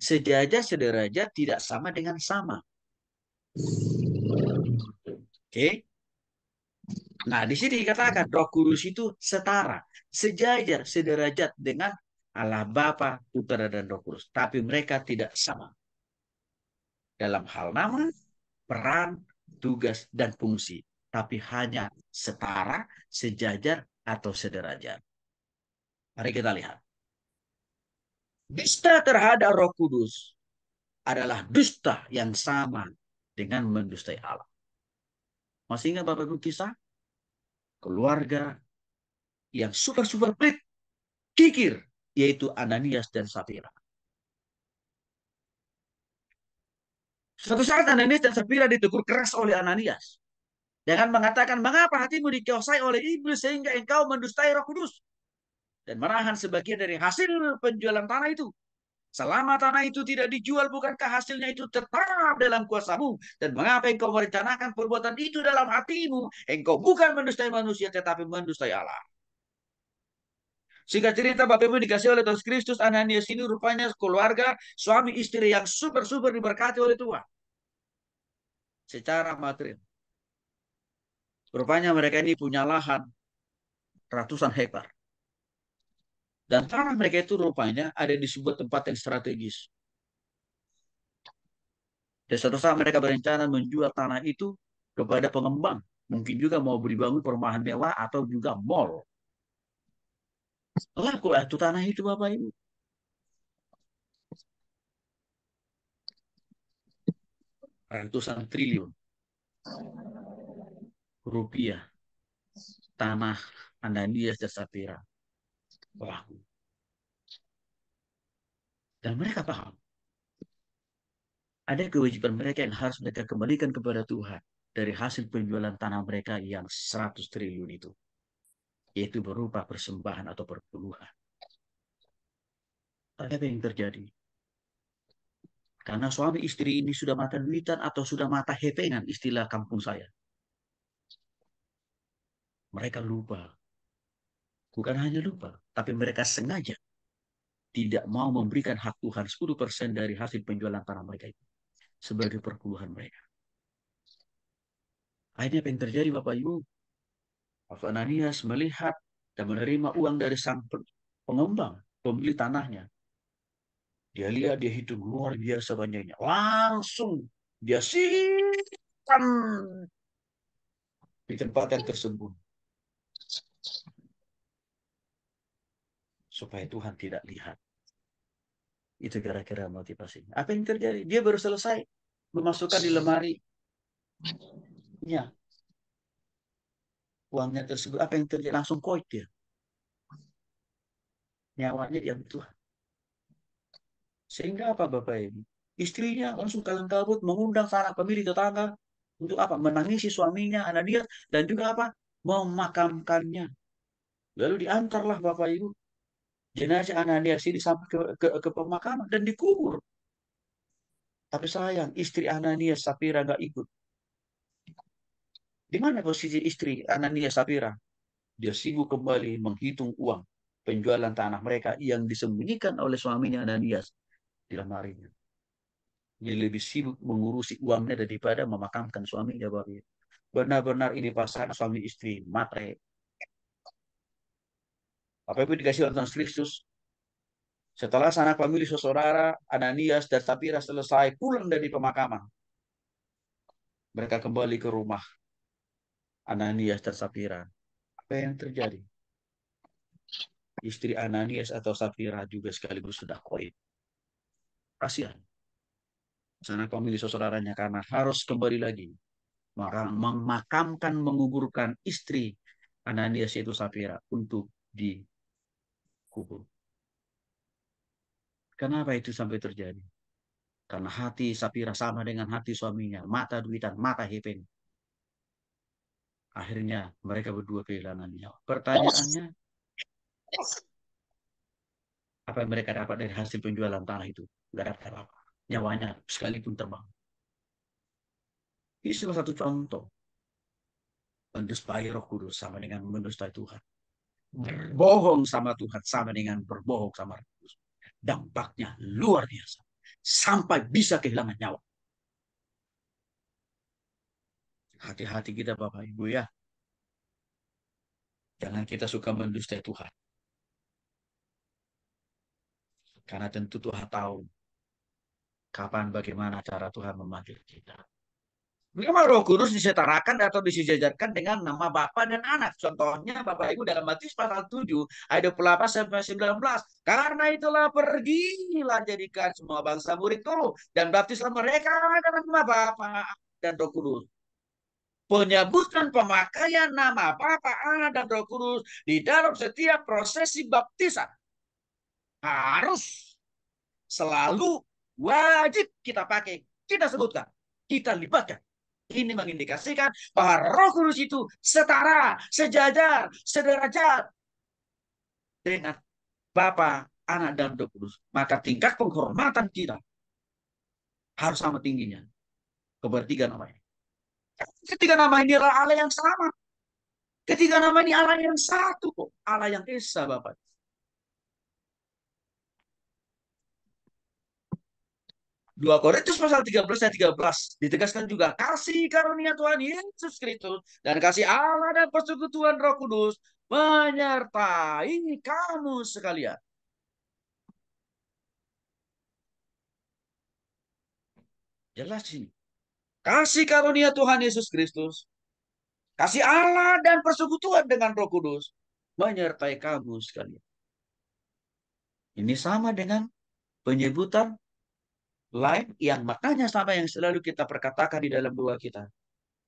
Sejajar, sederajat tidak sama dengan sama. Oke. Nah, di sini dikatakan Roh Kudus itu setara, sejajar, sederajat dengan Allah Bapa, Putra dan Roh Kudus. Tapi mereka tidak sama dalam hal nama, peran, tugas, dan fungsi. Tapi hanya setara, sejajar, atau sederajat. Mari kita lihat. Dusta terhadap Roh Kudus adalah dusta yang sama dengan mendustai Allah. Masih ingat Bapak Ibu kisah? Keluarga yang super-super pelit, kikir, yaitu Ananias dan Safira. Suatu saat Ananias dan Safira ditegur keras oleh Ananias. Dengan mengatakan, mengapa hatimu dikuasai oleh iblis sehingga engkau mendustai Roh Kudus? Dan menahan sebagian dari hasil penjualan tanah itu. Selama tanah itu tidak dijual, bukankah hasilnya itu tetap dalam kuasamu? Dan mengapa engkau merencanakan perbuatan itu dalam hatimu? Engkau bukan mendustai manusia, tetapi mendustai Allah. Singkat cerita, Bapak Ibu dikasih oleh Yesus Kristus, Ananias ini rupanya keluarga, suami istri yang super-super diberkati oleh Tuhan. Secara material. Rupanya mereka ini punya lahan ratusan hektar. Dan tanah mereka itu rupanya ada di sebuah tempat yang strategis. Dan suatu saat mereka berencana menjual tanah itu kepada pengembang. Mungkin juga mau dibangun perumahan mewah atau juga mall. Laku itu tanah itu Bapak Ibu. Ratusan triliun rupiah tanah Ananias dan Safira laku. Dan mereka paham. Ada kewajiban mereka yang harus mereka kembalikan kepada Tuhan dari hasil penjualan tanah mereka yang 100 triliun itu. Yaitu berupa persembahan atau perpuluhan. Tapi apa yang terjadi? Karena suami istri ini sudah mata duitan atau sudah mata hepengan istilah kampung saya. Mereka lupa. Bukan hanya lupa, tapi mereka sengaja tidak mau memberikan hak Tuhan 10% dari hasil penjualan tanah mereka itu sebagai perpuluhan mereka. Akhirnya apa yang terjadi Bapak Ibu? Ananias melihat dan menerima uang dari sang pengembang, pembeli tanahnya. Dia lihat, dia hitung luar biasa banyaknya. Langsung dia simpan di tempat yang tersembunyi. Supaya Tuhan tidak lihat. Itu kira-kira motivasinya. Apa yang terjadi? Dia baru selesai memasukkan di lemari. Ya, uangnya tersebut. Apa yang terjadi? Langsung koit dia. Nyawanya diambil Tuhan. Sehingga apa Bapak Ibu? Istrinya langsung kalang kabut mengundang sanak pemilik tetangga. Untuk apa? Menangisi suaminya, Ananias. Dan juga apa? Memakamkannya. Lalu diantarlah Bapak Ibu. Jenazah Ananias ini sampai ke pemakaman dan dikubur. Tapi sayang, istri Ananias Safira nggak ikut. Di mana posisi istri Ananias Safira? Dia sibuk kembali menghitung uang penjualan tanah mereka yang disembunyikan oleh suaminya Ananias di lemarinya. Dia lebih sibuk mengurusi uangnya daripada memakamkan suaminya. Benar-benar ini pasangan suami istri matre. Apa itu dikasih oleh Tuhan Kristus? Setelah sanak famili saudara Ananias dan Safira selesai pulang dari pemakaman, mereka kembali ke rumah Ananias dan Safira. Apa yang terjadi? Istri Ananias atau Safira juga sekaligus sudah koin. Kasihan. Sanak famili saudaranya karena harus kembali lagi memakamkan, menguburkan istri Ananias yaitu Safira untuk dikubur. Kenapa itu sampai terjadi? Karena hati Safira sama dengan hati suaminya, mata duitan, mata hepen. Akhirnya mereka berdua kehilangan nyawa. Pertanyaannya, apa yang mereka dapat dari hasil penjualan tanah itu? Tidak dapat apa-apa. Nyawanya sekalipun terbang. Ini salah satu contoh. Mendustai Roh Kudus sama dengan mendustai Tuhan. Berbohong sama Tuhan sama dengan berbohong sama Roh Kudus. Dampaknya luar biasa. sampai bisa kehilangan nyawa. Hati-hati kita Bapak Ibu ya. Jangan kita suka mendustai Tuhan. Karena tentu Tuhan tahu kapan bagaimana cara Tuhan memanggil kita. Memang Roh Kudus disetarakan atau disejajarkan dengan nama Bapa dan Anak. Contohnya Bapak Ibu dalam Matius pasal 7 ayat 28 sampai 19. Karena itulah pergilah jadikan semua bangsa muridku dan baptislah mereka dalam nama Bapa dan Roh Kudus. Penyebutan pemakaian nama Bapa, Anak dan Roh Kudus di dalam setiap prosesi baptisan harus selalu wajib kita pakai, kita sebutkan, kita libatkan. Ini mengindikasikan bahwa Roh Kudus itu setara, sejajar, sederajat dengan Bapa, Anak, dan Roh Kudus. Maka tingkat penghormatan kita harus sama tingginya kepada tiga nama ini. Ketiga nama ini adalah Allah yang sama. Ketiga nama ini Allah yang satu kok. Allah yang Esa Bapak. 2 Korintus pasal 13 ayat 13 ditegaskan juga kasih karunia Tuhan Yesus Kristus dan kasih Allah dan persekutuan Roh Kudus menyertai kamu sekalian. Jelas ini. Kasih karunia Tuhan Yesus Kristus, kasih Allah dan persekutuan dengan Roh Kudus menyertai kamu sekalian. Ini sama dengan penyebutan lain yang maknanya sama yang selalu kita perkatakan di dalam doa kita.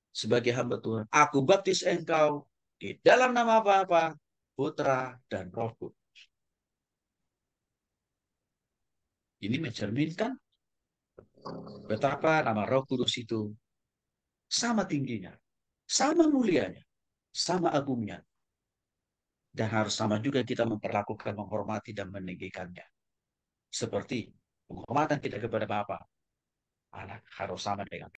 Sebagai hamba Tuhan, aku baptis engkau di dalam nama Bapa, Putra, dan Roh Kudus. Ini mencerminkan betapa nama Roh Kudus itu sama tingginya, sama mulianya, sama agungnya. Dan harus sama juga kita memperlakukan, menghormati, dan meninggikannya. Seperti penghormatan kita kepada Bapa, Anak harus sama dengan